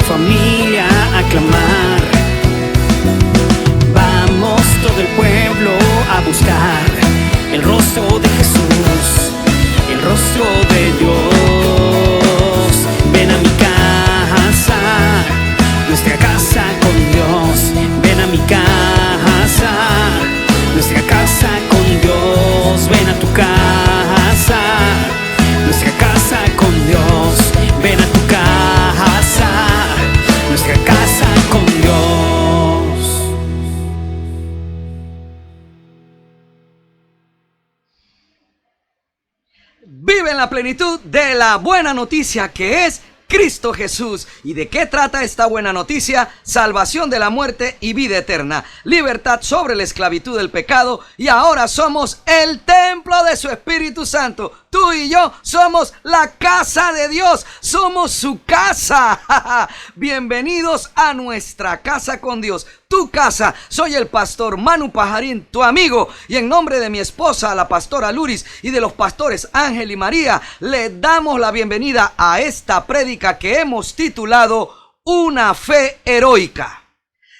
familia a clamar. Vamos todo el pueblo a buscar el rostro de Jesús, el rostro de Dios. Ven a mi casa, nuestra casa con Dios. Ven a mi casa, nuestra casa con Dios. Ven a tu casa, nuestra casa con Dios. Ven a tu casa, nuestra casa con Dios. Vive en la plenitud de la buena noticia que es Cristo Jesús. ¿Y de qué trata esta buena noticia? Salvación de la muerte y vida eterna, libertad sobre la esclavitud del pecado, y ahora somos el templo de su Espíritu Santo. Tú y yo somos la casa de Dios, somos su casa. Bienvenidos a nuestra casa con Dios, tu casa. Soy el pastor Manu Pajarín, tu amigo, y en nombre de mi esposa, la pastora Luris, y de los pastores Ángel y María, le damos la bienvenida a esta prédica que hemos titulado Una fe heroica.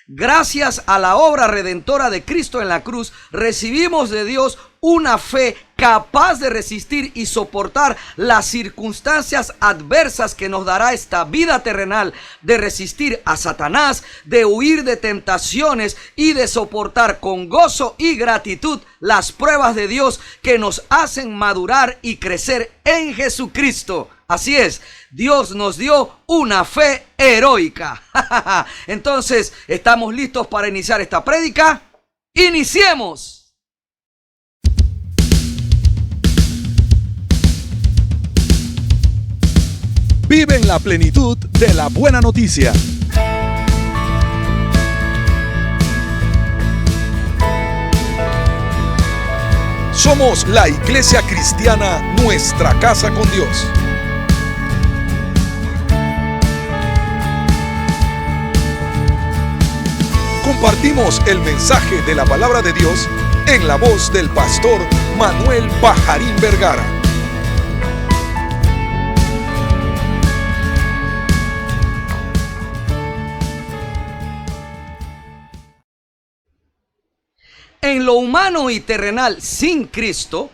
Gracias a la obra redentora de Cristo en la cruz, recibimos de Dios una fe capaz de resistir y soportar las circunstancias adversas que nos dará esta vida terrenal, de resistir a Satanás, de huir de tentaciones y de soportar con gozo y gratitud las pruebas de Dios que nos hacen madurar y crecer en Jesucristo. Así es, Dios nos dio una fe heroica. Entonces, ¿estamos listos para iniciar esta prédica? ¡Iniciemos! Vive en la plenitud de la buena noticia. Somos la Iglesia Cristiana Nuestra Casa con Dios. Compartimos el mensaje de la palabra de Dios en la voz del pastor Manuel Pajarín Vergara. En lo humano y terrenal, sin Cristo,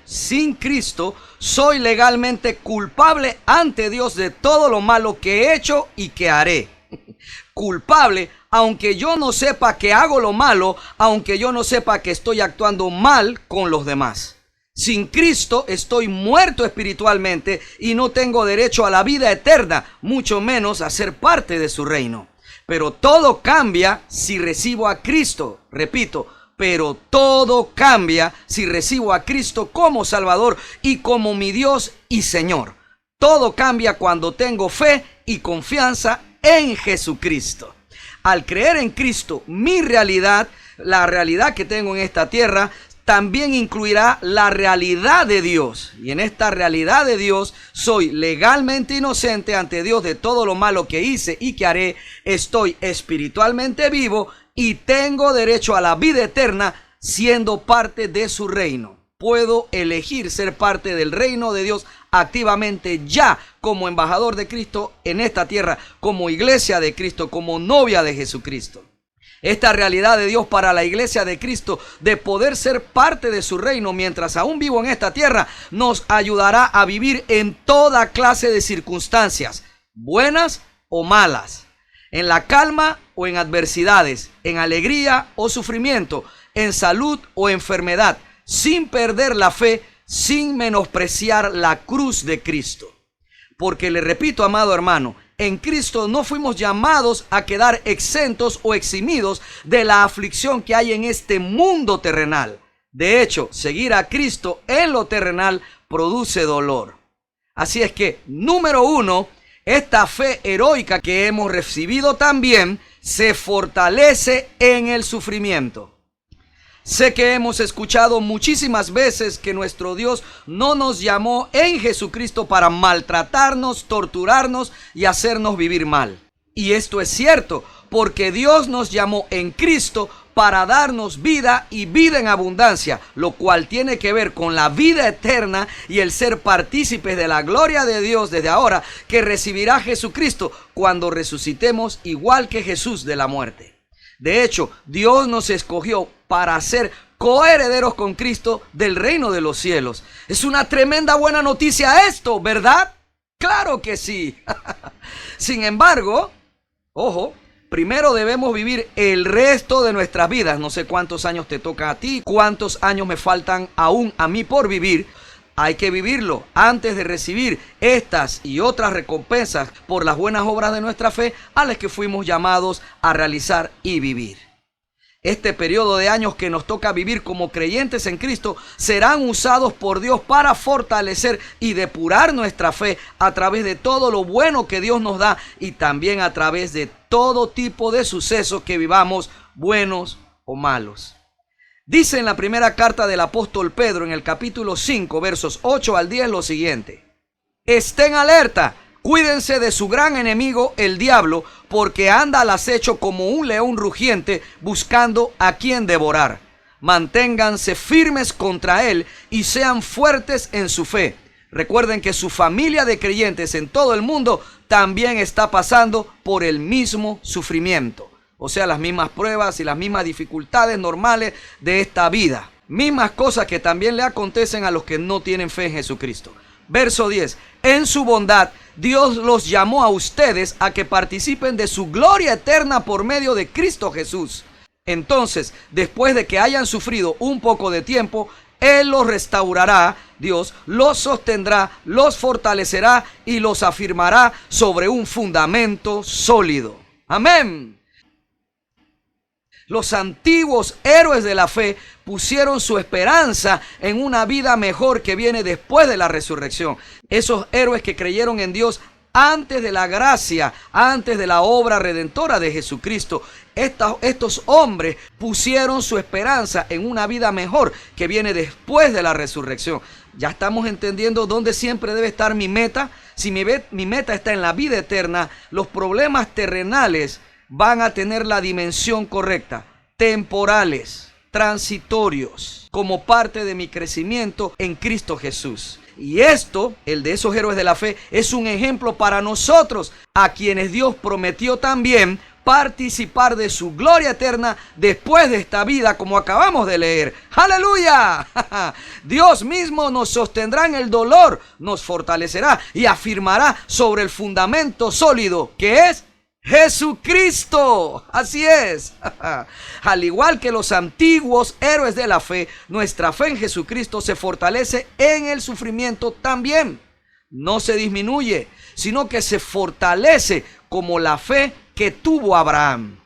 soy legalmente culpable ante Dios de todo lo malo que he hecho y que haré. Culpable, aunque yo no sepa que hago lo malo, aunque yo no sepa que estoy actuando mal con los demás. Sin Cristo estoy muerto espiritualmente y no tengo derecho a la vida eterna, mucho menos a ser parte de su reino. Pero todo cambia si recibo a Cristo, repito. Pero todo cambia si recibo a Cristo como Salvador y como mi Dios y Señor. Todo cambia cuando tengo fe y confianza en Jesucristo. Al creer en Cristo, mi realidad, la realidad que tengo en esta tierra, también incluirá la realidad de Dios. Y en esta realidad de Dios soy legalmente inocente ante Dios de todo lo malo que hice y que haré. Estoy espiritualmente vivo y tengo derecho a la vida eterna siendo parte de su reino. Puedo elegir ser parte del reino de Dios activamente ya como embajador de Cristo en esta tierra, como iglesia de Cristo, como novia de Jesucristo. Esta realidad de Dios para la iglesia de Cristo de poder ser parte de su reino mientras aún vivo en esta tierra nos ayudará a vivir en toda clase de circunstancias, buenas o malas, en la calma o en adversidades, en alegría o sufrimiento, en salud o enfermedad, sin perder la fe, sin menospreciar la cruz de Cristo. Porque le repito, amado hermano, en Cristo no fuimos llamados a quedar exentos o eximidos de la aflicción que hay en este mundo terrenal. De hecho, seguir a Cristo en lo terrenal produce dolor. Así es que, número uno, esta fe heroica que hemos recibido también se fortalece en el sufrimiento. Sé que hemos escuchado muchísimas veces que nuestro Dios no nos llamó en Jesucristo para maltratarnos, torturarnos y hacernos vivir mal. Y esto es cierto, porque Dios nos llamó en Cristo para darnos vida y vida en abundancia, lo cual tiene que ver con la vida eterna y el ser partícipes de la gloria de Dios desde ahora, que recibirá Jesucristo cuando resucitemos igual que Jesús de la muerte. De hecho, Dios nos escogió para ser coherederos con Cristo del reino de los cielos. Es una tremenda buena noticia esto, ¿verdad? Claro que sí. Sin embargo, ojo, primero debemos vivir el resto de nuestras vidas. No sé cuántos años te toca a ti, cuántos años me faltan aún a mí por vivir. Hay que vivirlo antes de recibir estas y otras recompensas por las buenas obras de nuestra fe a las que fuimos llamados a realizar y vivir. Este periodo de años que nos toca vivir como creyentes en Cristo serán usados por Dios para fortalecer y depurar nuestra fe a través de todo lo bueno que Dios nos da y también a través de todo tipo de sucesos que vivamos, buenos o malos. Dice en la primera carta del apóstol Pedro, en el capítulo 5, versos 8 al 10, lo siguiente: estén alerta, cuídense de su gran enemigo, el diablo, porque anda al acecho como un león rugiente, buscando a quien devorar. Manténganse firmes contra él y sean fuertes en su fe. Recuerden que su familia de creyentes en todo el mundo también está pasando por el mismo sufrimiento. O sea, las mismas pruebas y las mismas dificultades normales de esta vida. Mismas cosas que también le acontecen a los que no tienen fe en Jesucristo. Verso 10. En su bondad, Dios los llamó a ustedes a que participen de su gloria eterna por medio de Cristo Jesús. Entonces, después de que hayan sufrido un poco de tiempo, Él los restaurará, Dios los sostendrá, los fortalecerá y los afirmará sobre un fundamento sólido. Amén. Los antiguos héroes de la fe pusieron su esperanza en una vida mejor que viene después de la resurrección. Esos héroes que creyeron en Dios antes de la gracia, antes de la obra redentora de Jesucristo. Estos hombres pusieron su esperanza en una vida mejor que viene después de la resurrección. Ya estamos entendiendo dónde siempre debe estar mi meta. Si mi meta está en la vida eterna, los problemas terrenales van a tener la dimensión correcta, temporales, transitorios, como parte de mi crecimiento en Cristo Jesús. Y esto, el de esos héroes de la fe, es un ejemplo para nosotros, a quienes Dios prometió también participar de su gloria eterna después de esta vida, como acabamos de leer. ¡Aleluya! Dios mismo nos sostendrá en el dolor, nos fortalecerá y afirmará sobre el fundamento sólido que es Jesucristo. Así es. Al igual que los antiguos héroes de la fe, nuestra fe en Jesucristo se fortalece en el sufrimiento también. No se disminuye, sino que se fortalece como la fe que tuvo Abraham.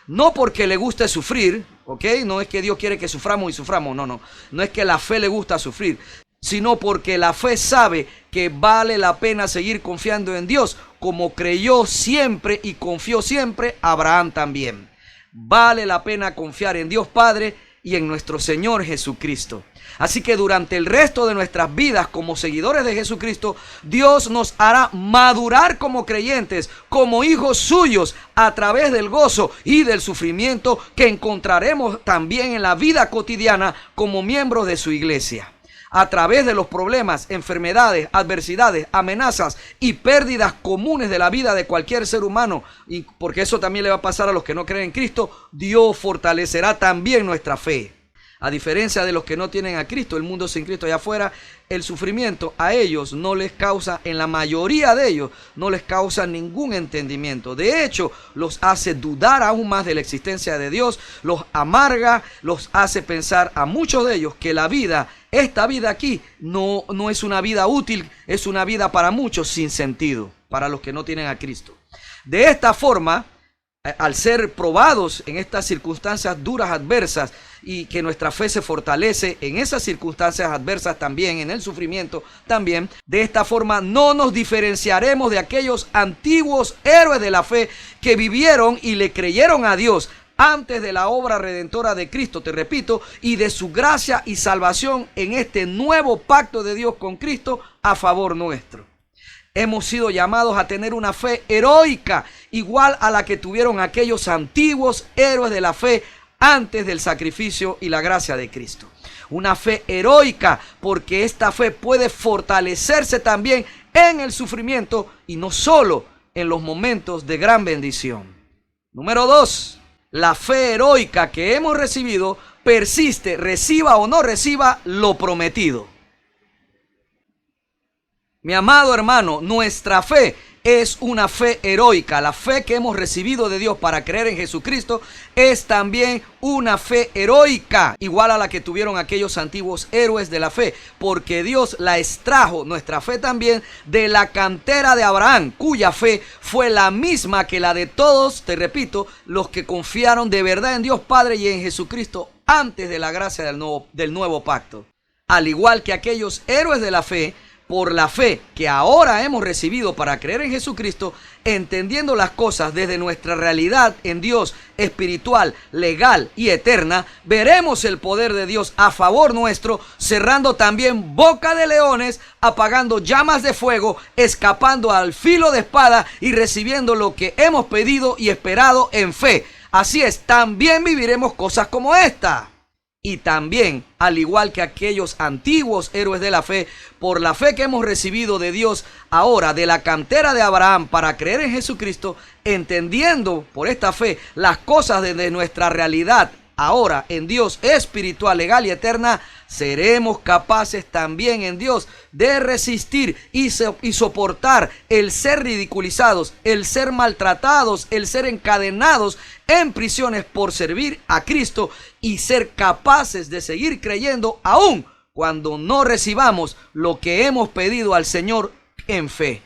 No porque le guste sufrir, ¿ok? No es que Dios quiere que suframos y suframos, no. No es que la fe le gusta sufrir, sino porque la fe sabe que vale la pena seguir confiando en Dios, como creyó siempre y confió siempre Abraham también. Vale la pena confiar en Dios Padre y en nuestro Señor Jesucristo. Así que durante el resto de nuestras vidas como seguidores de Jesucristo, Dios nos hará madurar como creyentes, como hijos suyos, a través del gozo y del sufrimiento que encontraremos también en la vida cotidiana como miembros de su iglesia. A través de los problemas, enfermedades, adversidades, amenazas y pérdidas comunes de la vida de cualquier ser humano, y porque eso también le va a pasar a los que no creen en Cristo, Dios fortalecerá también nuestra fe. A diferencia de los que no tienen a Cristo, el mundo sin Cristo allá afuera, el sufrimiento a ellos no les causa, en la mayoría de ellos, no les causa ningún entendimiento. De hecho, los hace dudar aún más de la existencia de Dios, los amarga, los hace pensar a muchos de ellos que la vida, esta vida aquí, no es una vida útil, es una vida para muchos sin sentido, para los que no tienen a Cristo. De esta forma, al ser probados en estas circunstancias duras, adversas, y que nuestra fe se fortalece en esas circunstancias adversas también, en el sufrimiento también, de esta forma no nos diferenciaremos de aquellos antiguos héroes de la fe que vivieron y le creyeron a Dios antes de la obra redentora de Cristo, te repito, y de su gracia y salvación en este nuevo pacto de Dios con Cristo a favor nuestro. Hemos sido llamados a tener una fe heroica, igual a la que tuvieron aquellos antiguos héroes de la fe antes del sacrificio y la gracia de Cristo. Una fe heroica, porque esta fe puede fortalecerse también en el sufrimiento y no solo en los momentos de gran bendición. Número 2. La fe heroica que hemos recibido persiste, reciba o no reciba lo prometido. Mi amado hermano, nuestra fe es una fe heroica. La fe que hemos recibido de Dios para creer en Jesucristo es también una fe heroica, igual a la que tuvieron aquellos antiguos héroes de la fe, porque Dios la extrajo, nuestra fe también, de la cantera de Abraham, cuya fe fue la misma que la de todos, te repito, los que confiaron de verdad en Dios Padre y en Jesucristo antes de la gracia del nuevo pacto. Al igual que aquellos héroes de la fe, por la fe que ahora hemos recibido para creer en Jesucristo, entendiendo las cosas desde nuestra realidad en Dios espiritual, legal y eterna, veremos el poder de Dios a favor nuestro, cerrando también boca de leones, apagando llamas de fuego, escapando al filo de espada y recibiendo lo que hemos pedido y esperado en fe. Así es, también viviremos cosas como esta. Y también, al igual que aquellos antiguos héroes de la fe, por la fe que hemos recibido de Dios ahora, de la cantera de Abraham, para creer en Jesucristo, entendiendo por esta fe las cosas desde nuestra realidad ahora en Dios espiritual, legal y eterna, seremos capaces también en Dios de resistir y soportar el ser ridiculizados, el ser maltratados, el ser encadenados en prisiones por servir a Cristo y ser capaces de seguir creyendo aún cuando no recibamos lo que hemos pedido al Señor en fe.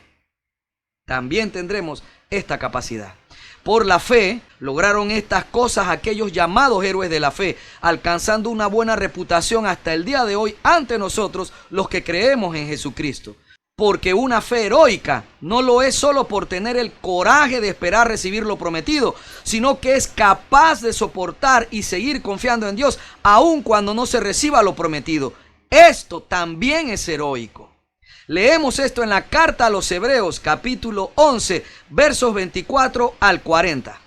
También tendremos esta capacidad. Por la fe lograron estas cosas aquellos llamados héroes de la fe, alcanzando una buena reputación hasta el día de hoy ante nosotros los que creemos en Jesucristo. Porque una fe heroica no lo es solo por tener el coraje de esperar recibir lo prometido, sino que es capaz de soportar y seguir confiando en Dios aun cuando no se reciba lo prometido. Esto también es heroico. Leemos esto en la carta a los Hebreos, capítulo 11, versos 24 al 40.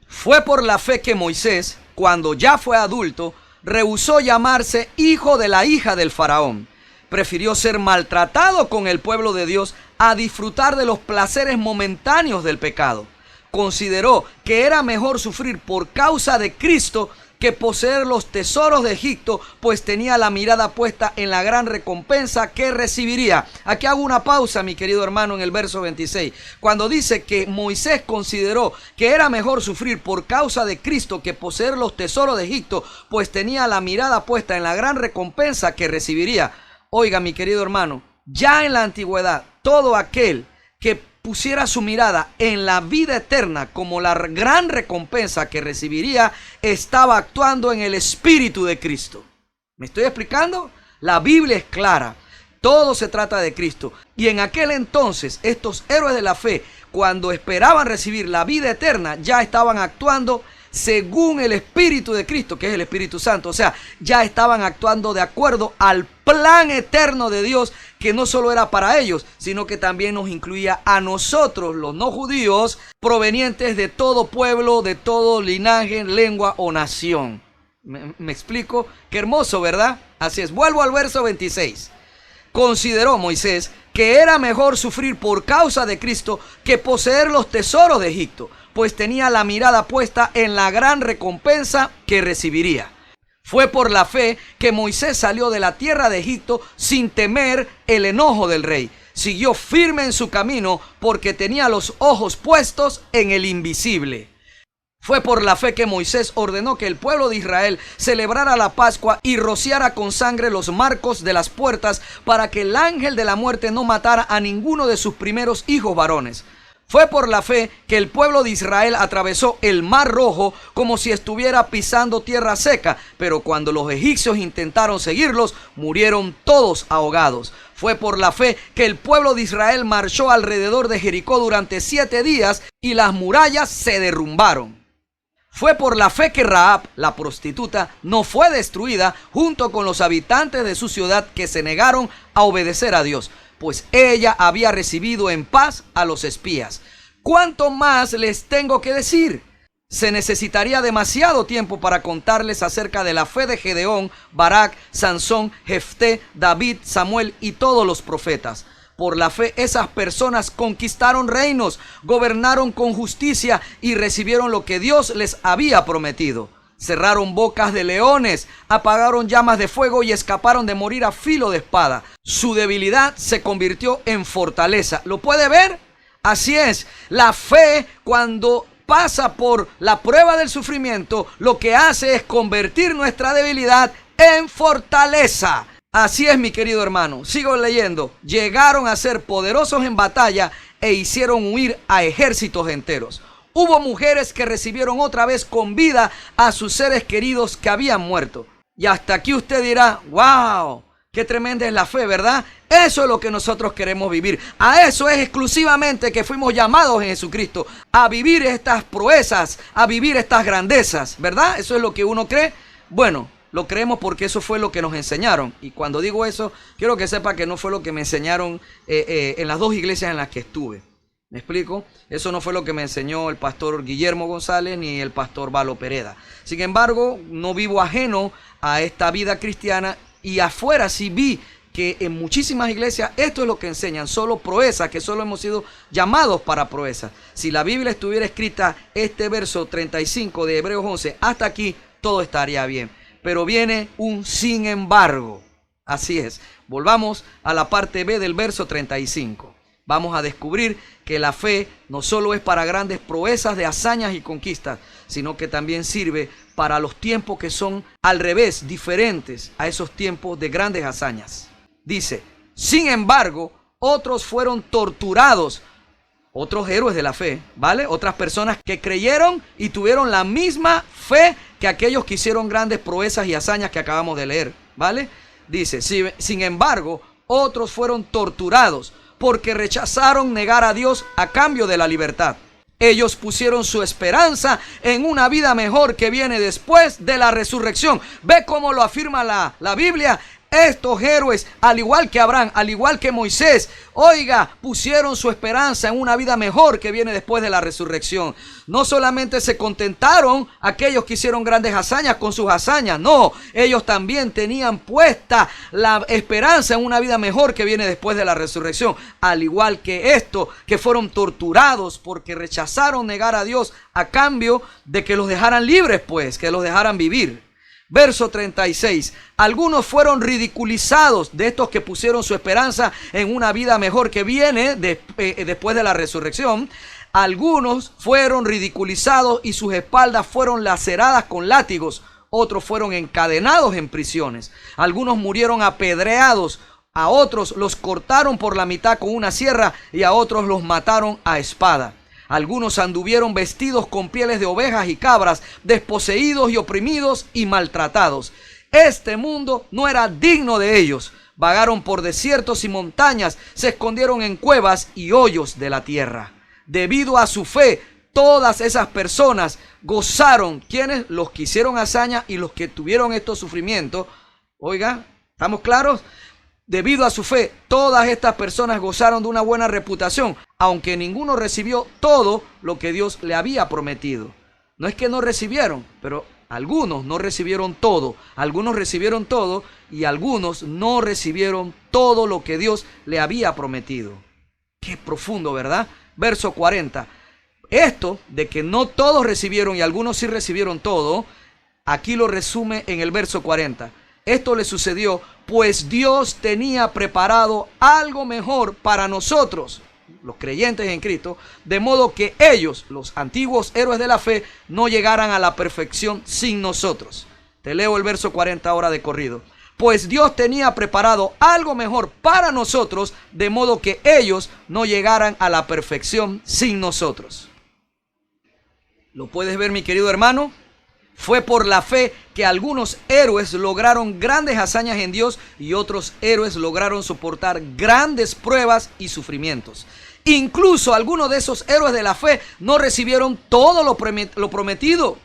Fue por la fe que Moisés, cuando ya fue adulto, rehusó llamarse hijo de la hija del faraón. Prefirió ser maltratado con el pueblo de Dios a disfrutar de los placeres momentáneos del pecado. Consideró que era mejor sufrir por causa de Cristo que poseer los tesoros de Egipto, pues tenía la mirada puesta en la gran recompensa que recibiría. Aquí hago una pausa, mi querido hermano, en el verso 26, cuando dice que Moisés consideró que era mejor sufrir por causa de Cristo que poseer los tesoros de Egipto, pues tenía la mirada puesta en la gran recompensa que recibiría. Oiga, mi querido hermano, ya en la antigüedad, todo aquel que pusiera su mirada en la vida eterna como la gran recompensa que recibiría, estaba actuando en el Espíritu de Cristo. ¿Me estoy explicando? La Biblia es clara. Todo se trata de Cristo. Y en aquel entonces, estos héroes de la fe, cuando esperaban recibir la vida eterna, ya estaban actuando según el Espíritu de Cristo, que es el Espíritu Santo. O sea, ya estaban actuando de acuerdo al plan eterno de Dios, que no solo era para ellos, sino que también nos incluía a nosotros, los no judíos, provenientes de todo pueblo, de todo linaje, lengua o nación. ¿Me explico? Qué hermoso, ¿verdad? Así es. Vuelvo al verso 26. Consideró Moisés que era mejor sufrir por causa de Cristo que poseer los tesoros de Egipto, pues tenía la mirada puesta en la gran recompensa que recibiría. Fue por la fe que Moisés salió de la tierra de Egipto sin temer el enojo del rey. Siguió firme en su camino porque tenía los ojos puestos en el invisible. Fue por la fe que Moisés ordenó que el pueblo de Israel celebrara la Pascua y rociara con sangre los marcos de las puertas para que el ángel de la muerte no matara a ninguno de sus primeros hijos varones. Fue por la fe que el pueblo de Israel atravesó el Mar Rojo como si estuviera pisando tierra seca, pero cuando los egipcios intentaron seguirlos, murieron todos ahogados. Fue por la fe que el pueblo de Israel marchó alrededor de Jericó durante 7 días y las murallas se derrumbaron. Fue por la fe que Rahab, la prostituta, no fue destruida junto con los habitantes de su ciudad que se negaron a obedecer a Dios, pues ella había recibido en paz a los espías. ¿Cuánto más les tengo que decir? Se necesitaría demasiado tiempo para contarles acerca de la fe de Gedeón, Barak, Sansón, Jefté, David, Samuel y todos los profetas. Por la fe esas personas conquistaron reinos, gobernaron con justicia y recibieron lo que Dios les había prometido. Cerraron bocas de leones, apagaron llamas de fuego y escaparon de morir a filo de espada. Su debilidad se convirtió en fortaleza. ¿Lo puede ver? Así es, la fe cuando pasa por la prueba del sufrimiento, lo que hace es convertir nuestra debilidad en fortaleza. Así es, mi querido hermano. Sigo leyendo. Llegaron a ser poderosos en batalla e hicieron huir a ejércitos enteros. Hubo mujeres que recibieron otra vez con vida a sus seres queridos que habían muerto. Y hasta aquí usted dirá, wow, qué tremenda es la fe, ¿verdad? Eso es lo que nosotros queremos vivir. A eso es exclusivamente que fuimos llamados en Jesucristo. A vivir estas proezas, a vivir estas grandezas, ¿verdad? Eso es lo que uno cree. Bueno, lo creemos porque eso fue lo que nos enseñaron. Y cuando digo eso, quiero que sepa que no fue lo que me enseñaron en las dos iglesias en las que estuve. ¿Me explico? Eso no fue lo que me enseñó el pastor Guillermo González ni el pastor Valo Pereda. Sin embargo, no vivo ajeno a esta vida cristiana y afuera sí vi que en muchísimas iglesias esto es lo que enseñan, solo proezas, que solo hemos sido llamados para proezas. Si la Biblia estuviera escrita este verso 35 de Hebreos 11 hasta aquí, todo estaría bien. Pero viene un sin embargo. Así es. Volvamos a la parte B del verso 35. Vamos a descubrir que la fe no solo es para grandes proezas de hazañas y conquistas, sino que también sirve para los tiempos que son al revés, diferentes a esos tiempos de grandes hazañas. Dice, sin embargo, otros fueron torturados, otros héroes de la fe, ¿vale? Otras personas que creyeron y tuvieron la misma fe que aquellos que hicieron grandes proezas y hazañas que acabamos de leer, ¿vale? Dice, sin embargo, otros fueron torturados porque rechazaron negar a Dios a cambio de la libertad. Ellos pusieron su esperanza en una vida mejor que viene después de la resurrección. ¿Ve cómo lo afirma la Biblia? Estos héroes, al igual que Abraham, al igual que Moisés, oiga, pusieron su esperanza en una vida mejor que viene después de la resurrección. No solamente se contentaron aquellos que hicieron grandes hazañas con sus hazañas, no, ellos también tenían puesta la esperanza en una vida mejor que viene después de la resurrección. Al igual que estos que fueron torturados porque rechazaron negar a Dios a cambio de que los dejaran libres, pues, que los dejaran vivir. Verso 36, algunos fueron ridiculizados de estos que pusieron su esperanza en una vida mejor que viene después de la resurrección. Algunos fueron ridiculizados y sus espaldas fueron laceradas con látigos. Otros fueron encadenados en prisiones. Algunos murieron apedreados. A otros los cortaron por la mitad con una sierra y a otros los mataron a espada. Algunos anduvieron vestidos con pieles de ovejas y cabras, desposeídos y oprimidos y maltratados. Este mundo no era digno de ellos. Vagaron por desiertos y montañas, se escondieron en cuevas y hoyos de la tierra. Debido a su fe, todas esas personas gozaron. ¿Quiénes? Los que hicieron hazaña y los que tuvieron estos sufrimientos. Oiga, ¿estamos claros? Debido a su fe, todas estas personas gozaron de una buena reputación, aunque ninguno recibió todo lo que Dios le había prometido. No es que no recibieron, pero algunos no recibieron todo. Algunos recibieron todo y algunos no recibieron todo lo que Dios le había prometido. Qué profundo, ¿verdad? Verso 40. Esto de que no todos recibieron y algunos sí recibieron todo, aquí lo resume en el verso 40. Esto le sucedió pues Dios tenía preparado algo mejor para nosotros, los creyentes en Cristo, de modo que ellos, los antiguos héroes de la fe, no llegaran a la perfección sin nosotros. Te leo el verso 40 ahora de corrido. Pues Dios tenía preparado algo mejor para nosotros, de modo que ellos no llegaran a la perfección sin nosotros. ¿Lo puedes ver, mi querido hermano? Fue por la fe que algunos héroes lograron grandes hazañas en Dios y otros héroes lograron soportar grandes pruebas y sufrimientos. Incluso algunos de esos héroes de la fe no recibieron todo lo prometido.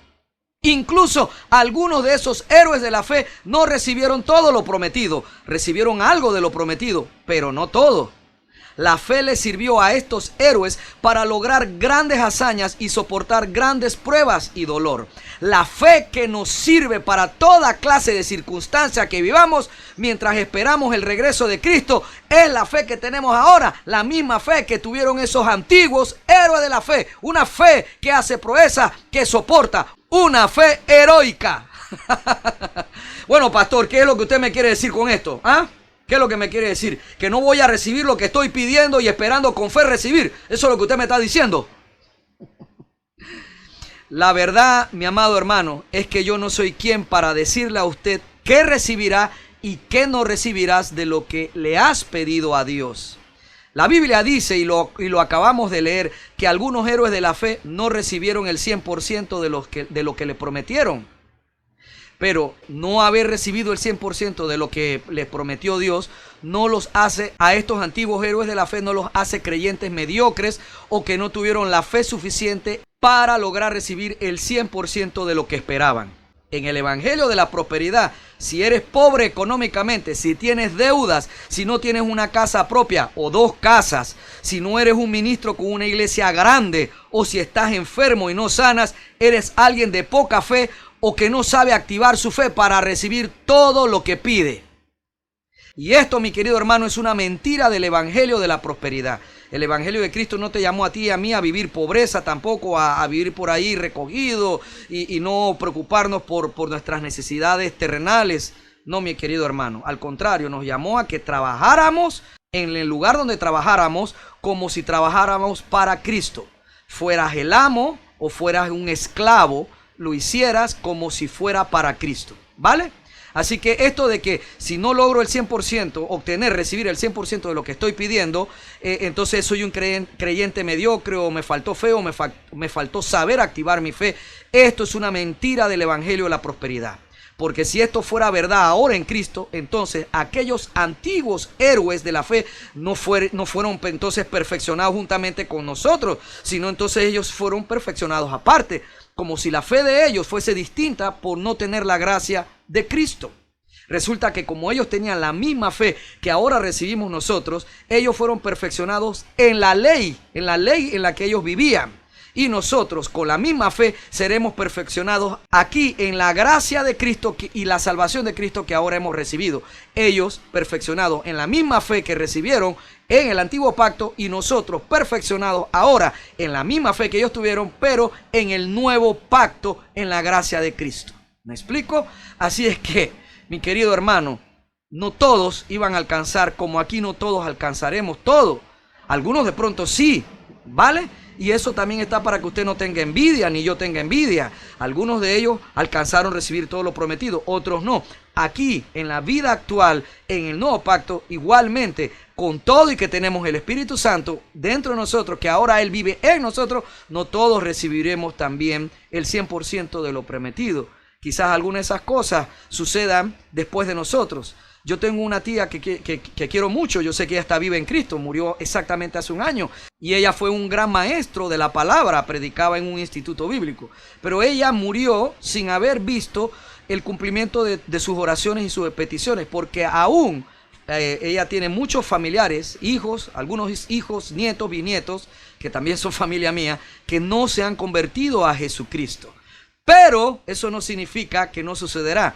Incluso algunos de esos héroes de la fe no recibieron todo lo prometido. Recibieron algo de lo prometido, pero no todo. La fe les sirvió a estos héroes para lograr grandes hazañas y soportar grandes pruebas y dolor. La fe que nos sirve para toda clase de circunstancia que vivamos mientras esperamos el regreso de Cristo es la fe que tenemos ahora, la misma fe que tuvieron esos antiguos héroes de la fe. Una fe que hace proezas, que soporta, una fe heroica. Bueno, pastor, ¿qué es lo que usted me quiere decir con esto? ¿Ah? ¿Qué es lo que me quiere decir? ¿Que no voy a recibir lo que estoy pidiendo y esperando con fe recibir? ¿Eso es lo que usted me está diciendo? La verdad, mi amado hermano, es que yo no soy quien para decirle a usted qué recibirá y qué no recibirás de lo que le has pedido a Dios. La Biblia dice, y lo acabamos de leer, que algunos héroes de la fe no recibieron el 100% de lo que le prometieron. Pero no haber recibido el 100% de lo que les prometió Dios no los hace, a estos antiguos héroes de la fe, no los hace creyentes mediocres o que no tuvieron la fe suficiente para lograr recibir el 100% de lo que esperaban. En el evangelio de la prosperidad, si eres pobre económicamente, si tienes deudas, si no tienes una casa propia o 2 casas, si no eres un ministro con una iglesia grande o si estás enfermo y no sanas, eres alguien de poca fe o que no sabe activar su fe para recibir todo lo que pide. Y esto, mi querido hermano, es una mentira del evangelio de la prosperidad. El evangelio de Cristo no te llamó a ti y a mí a vivir pobreza, tampoco a vivir por ahí recogido y no preocuparnos por nuestras necesidades terrenales. No, mi querido hermano, al contrario, nos llamó a que trabajáramos en el lugar donde trabajáramos como si trabajáramos para Cristo. Fueras el amo o fueras un esclavo, lo hicieras como si fuera para Cristo, ¿vale? Así que esto de que si no logro el 100%, recibir el 100% de lo que estoy pidiendo, entonces soy un creyente mediocre o me faltó fe o me faltó saber activar mi fe. Esto es una mentira del evangelio de la prosperidad. Porque si esto fuera verdad ahora en Cristo, entonces aquellos antiguos héroes de la fe no fueron entonces perfeccionados juntamente con nosotros, sino entonces ellos fueron perfeccionados aparte, como si la fe de ellos fuese distinta por no tener la gracia de Cristo. Resulta que como ellos tenían la misma fe que ahora recibimos nosotros, ellos fueron perfeccionados en la ley en la que ellos vivían. Y nosotros con la misma fe seremos perfeccionados aquí en la gracia de Cristo y la salvación de Cristo que ahora hemos recibido. Ellos perfeccionados en la misma fe que recibieron en el antiguo pacto y nosotros perfeccionados ahora en la misma fe que ellos tuvieron, pero en el nuevo pacto en la gracia de Cristo. ¿Me explico? Así es que, mi querido hermano, no todos iban a alcanzar, como aquí no todos alcanzaremos todo. Algunos de pronto sí, ¿vale? Y eso también está para que usted no tenga envidia, ni yo tenga envidia. Algunos de ellos alcanzaron a recibir todo lo prometido, otros no. Aquí, en la vida actual, en el nuevo pacto, igualmente, con todo y que tenemos el Espíritu Santo dentro de nosotros, que ahora Él vive en nosotros, no todos recibiremos también el 100% de lo prometido. Quizás algunas de esas cosas sucedan después de nosotros. Yo tengo una tía que quiero mucho, yo sé que ella está viva en Cristo, murió exactamente hace un año y ella fue un gran maestro de la palabra, predicaba en un instituto bíblico, pero ella murió sin haber visto el cumplimiento de sus oraciones y sus peticiones, porque aún ella tiene muchos familiares, hijos, algunos hijos, nietos, bisnietos, que también son familia mía, que no se han convertido a Jesucristo. Pero eso no significa que no sucederá.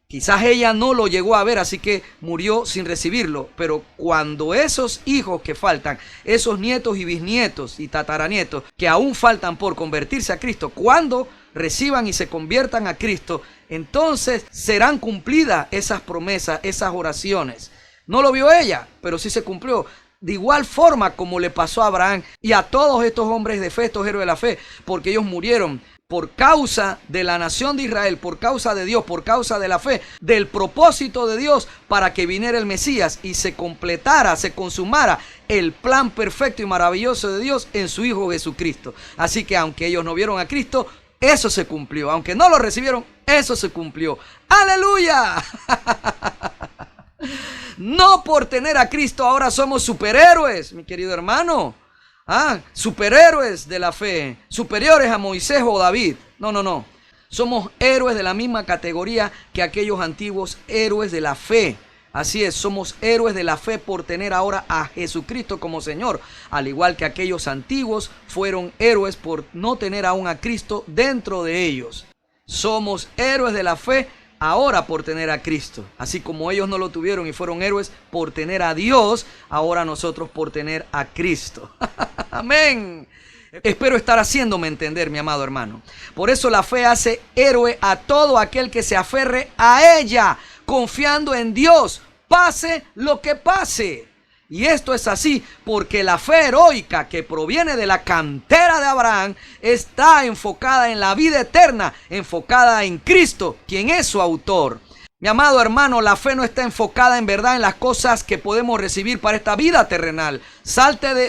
Quizás ella no lo llegó a ver, así que murió sin recibirlo. Pero cuando esos hijos que faltan, esos nietos y bisnietos y tataranietos que aún faltan por convertirse a Cristo, cuando reciban y se conviertan a Cristo, entonces serán cumplidas esas promesas, esas oraciones. No lo vio ella, pero sí se cumplió. De igual forma como le pasó a Abraham y a todos estos hombres de fe, estos héroes de la fe, porque ellos murieron por causa de la nación de Israel, por causa de Dios, por causa de la fe, del propósito de Dios para que viniera el Mesías y se completara, se consumara el plan perfecto y maravilloso de Dios en su Hijo Jesucristo. Así que aunque ellos no vieron a Cristo, eso se cumplió. Aunque no lo recibieron, eso se cumplió. ¡Aleluya! No por tener a Cristo ahora somos superhéroes, mi querido hermano. Superhéroes de la fe, superiores a Moisés o David. No. Somos héroes de la misma categoría que aquellos antiguos héroes de la fe. Así es, somos héroes de la fe por tener ahora a Jesucristo como Señor, al igual que aquellos antiguos fueron héroes por no tener aún a Cristo dentro de ellos. Somos héroes de la fe ahora por tener a Cristo. Así como ellos no lo tuvieron y fueron héroes por tener a Dios, ahora nosotros por tener a Cristo. Amén. Espero estar haciéndome entender, mi amado hermano. Por eso la fe hace héroe a todo aquel que se aferre a ella, confiando en Dios, pase lo que pase. Y esto es así porque la fe heroica que proviene de la cantera de Abraham está enfocada en la vida eterna, enfocada en Cristo, quien es su autor. Mi amado hermano, la fe no está enfocada en verdad en las cosas que podemos recibir para esta vida terrenal.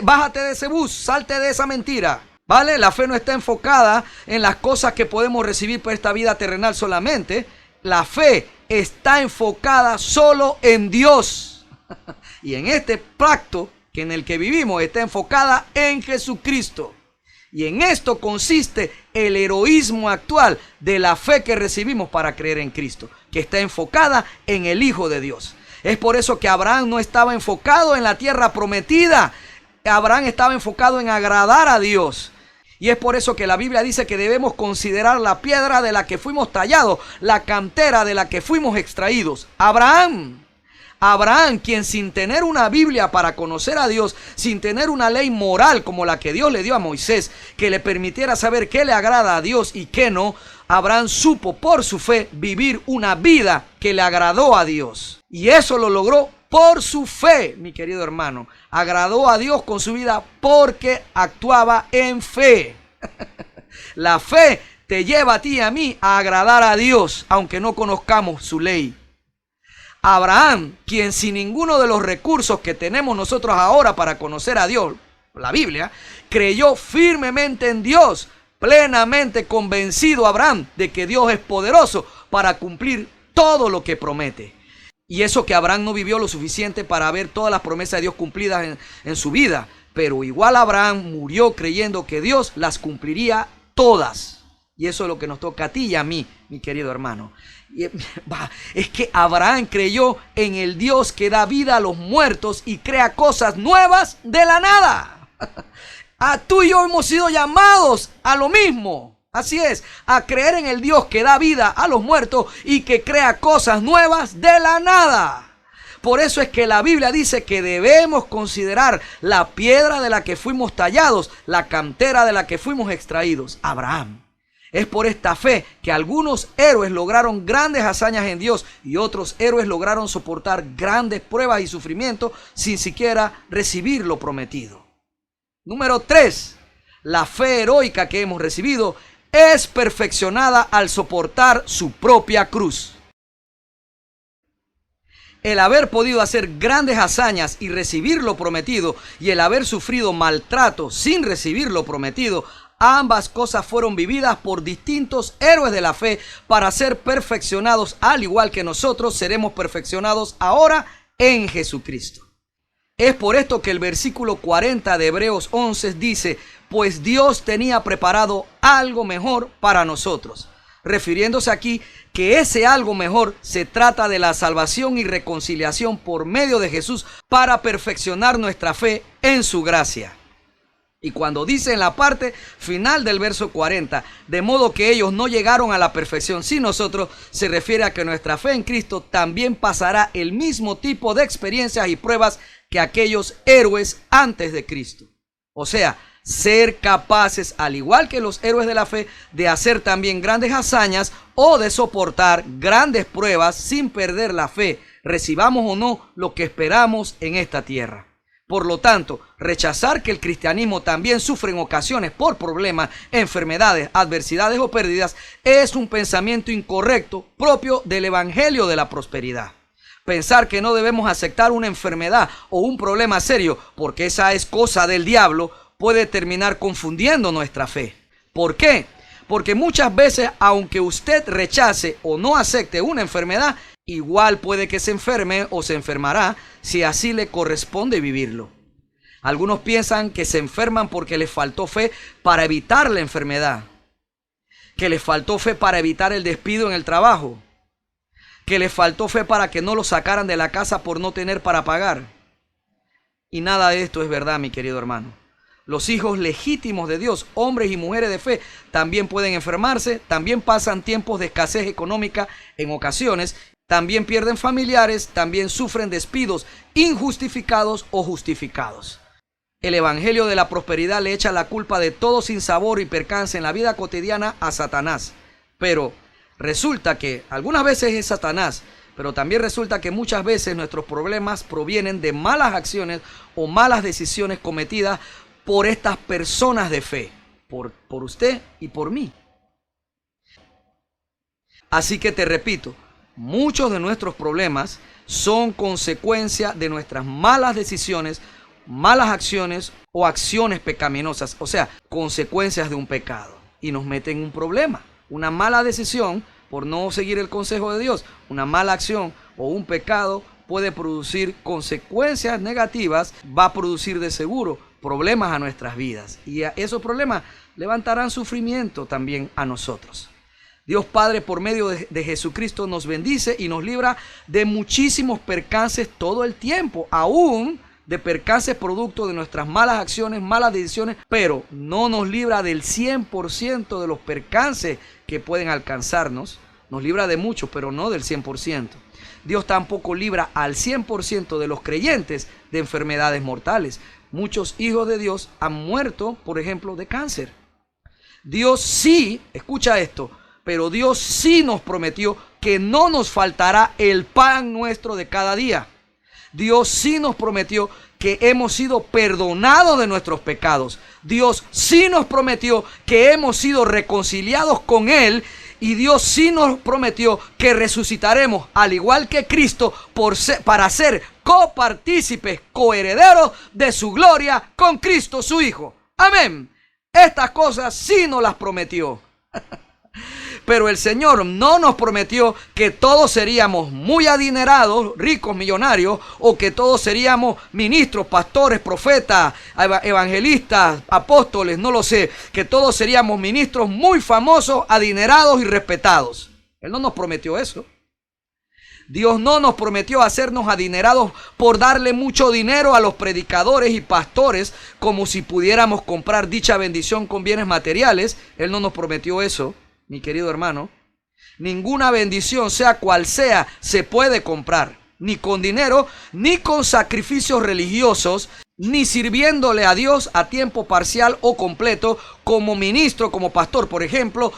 Bájate de ese bus, salte de esa mentira. ¿Vale? La fe no está enfocada en las cosas que podemos recibir para esta vida terrenal solamente. La fe está enfocada solo en Dios. Y en este pacto que en el que vivimos está enfocada en Jesucristo. Y en esto consiste el heroísmo actual de la fe que recibimos para creer en Cristo, que está enfocada en el Hijo de Dios. Es por eso que Abraham no estaba enfocado en la tierra prometida. Abraham estaba enfocado en agradar a Dios. Y es por eso que la Biblia dice que debemos considerar la piedra de la que fuimos tallados, la cantera de la que fuimos extraídos. Abraham, quien sin tener una Biblia para conocer a Dios, sin tener una ley moral como la que Dios le dio a Moisés, que le permitiera saber qué le agrada a Dios y qué no, Abraham supo por su fe vivir una vida que le agradó a Dios. Y eso lo logró por su fe, mi querido hermano. Agradó a Dios con su vida porque actuaba en fe. La fe te lleva a ti y a mí a agradar a Dios, aunque no conozcamos su ley. Abraham, quien sin ninguno de los recursos que tenemos nosotros ahora para conocer a Dios, la Biblia, creyó firmemente en Dios, plenamente convencido Abraham de que Dios es poderoso para cumplir todo lo que promete. Y eso que Abraham no vivió lo suficiente para ver todas las promesas de Dios cumplidas en su vida, pero igual Abraham murió creyendo que Dios las cumpliría todas. Y eso es lo que nos toca a ti y a mí, mi querido hermano. Es que Abraham creyó en el Dios que da vida a los muertos y crea cosas nuevas de la nada. Tú y yo hemos sido llamados a lo mismo. Así es, a creer en el Dios que da vida a los muertos y que crea cosas nuevas de la nada. Por eso es que la Biblia dice que debemos considerar la piedra de la que fuimos tallados, la cantera de la que fuimos extraídos, Abraham. Es por esta fe que algunos héroes lograron grandes hazañas en Dios y otros héroes lograron soportar grandes pruebas y sufrimientos sin siquiera recibir lo prometido. Número 3. La fe heroica que hemos recibido es perfeccionada al soportar su propia cruz. El haber podido hacer grandes hazañas y recibir lo prometido y el haber sufrido maltrato sin recibir lo prometido, ambas cosas fueron vividas por distintos héroes de la fe para ser perfeccionados, al igual que nosotros seremos perfeccionados ahora en Jesucristo. Es por esto que el versículo 40 de Hebreos 11 dice, pues Dios tenía preparado algo mejor para nosotros. Refiriéndose aquí que ese algo mejor se trata de la salvación y reconciliación por medio de Jesús para perfeccionar nuestra fe en su gracia. Y cuando dice en la parte final del verso 40, de modo que ellos no llegaron a la perfección sin nosotros, se refiere a que nuestra fe en Cristo también pasará el mismo tipo de experiencias y pruebas que aquellos héroes antes de Cristo. O sea, ser capaces, al igual que los héroes de la fe, de hacer también grandes hazañas o de soportar grandes pruebas sin perder la fe, recibamos o no lo que esperamos en esta tierra. Por lo tanto, rechazar que el cristianismo también sufre en ocasiones por problemas, enfermedades, adversidades o pérdidas es un pensamiento incorrecto propio del evangelio de la prosperidad. Pensar que no debemos aceptar una enfermedad o un problema serio porque esa es cosa del diablo puede terminar confundiendo nuestra fe. ¿Por qué? Porque muchas veces, aunque usted rechace o no acepte una enfermedad, igual puede que se enferme o se enfermará si así le corresponde vivirlo. Algunos piensan que se enferman porque les faltó fe para evitar la enfermedad, que les faltó fe para evitar el despido en el trabajo, que les faltó fe para que no los sacaran de la casa por no tener para pagar. Y nada de esto es verdad, mi querido hermano. Los hijos legítimos de Dios, hombres y mujeres de fe, también pueden enfermarse, también pasan tiempos de escasez económica en ocasiones, también pierden familiares, también sufren despidos injustificados o justificados. El evangelio de la prosperidad le echa la culpa de todo sinsabor y percance en la vida cotidiana a Satanás. Pero resulta que algunas veces es Satanás, pero también resulta que muchas veces nuestros problemas provienen de malas acciones o malas decisiones cometidas por estas personas de fe, por usted y por mí. Así que te repito, muchos de nuestros problemas son consecuencia de nuestras malas decisiones, malas acciones o acciones pecaminosas, o sea, consecuencias de un pecado. Y nos meten en un problema. Una mala decisión por no seguir el consejo de Dios, una mala acción o un pecado puede producir consecuencias negativas, va a producir de seguro problemas a nuestras vidas. Y esos problemas levantarán sufrimiento también a nosotros. Dios Padre, por medio de Jesucristo, nos bendice y nos libra de muchísimos percances todo el tiempo, aún de percances producto de nuestras malas acciones, malas decisiones, pero no nos libra del 100% de los percances que pueden alcanzarnos. Nos libra de muchos, pero no del 100%. Dios tampoco libra al 100% de los creyentes de enfermedades mortales. Muchos hijos de Dios han muerto, por ejemplo, de cáncer. Dios sí, escucha esto, pero Dios sí nos prometió que no nos faltará el pan nuestro de cada día. Dios sí nos prometió que hemos sido perdonados de nuestros pecados. Dios sí nos prometió que hemos sido reconciliados con Él. Y Dios sí nos prometió que resucitaremos al igual que Cristo para ser copartícipes, coherederos de su gloria con Cristo su Hijo. Amén. Estas cosas sí nos las prometió. Pero el Señor no nos prometió que todos seríamos muy adinerados, ricos, millonarios, o que todos seríamos ministros, pastores, profetas, evangelistas, apóstoles, no lo sé, que todos seríamos ministros muy famosos, adinerados y respetados. Él no nos prometió eso. Dios no nos prometió hacernos adinerados por darle mucho dinero a los predicadores y pastores, como si pudiéramos comprar dicha bendición con bienes materiales. Él no nos prometió eso. Mi querido hermano, ninguna bendición, sea cual sea, se puede comprar, ni con dinero, ni con sacrificios religiosos, ni sirviéndole a Dios a tiempo parcial o completo, como ministro, como pastor, por ejemplo,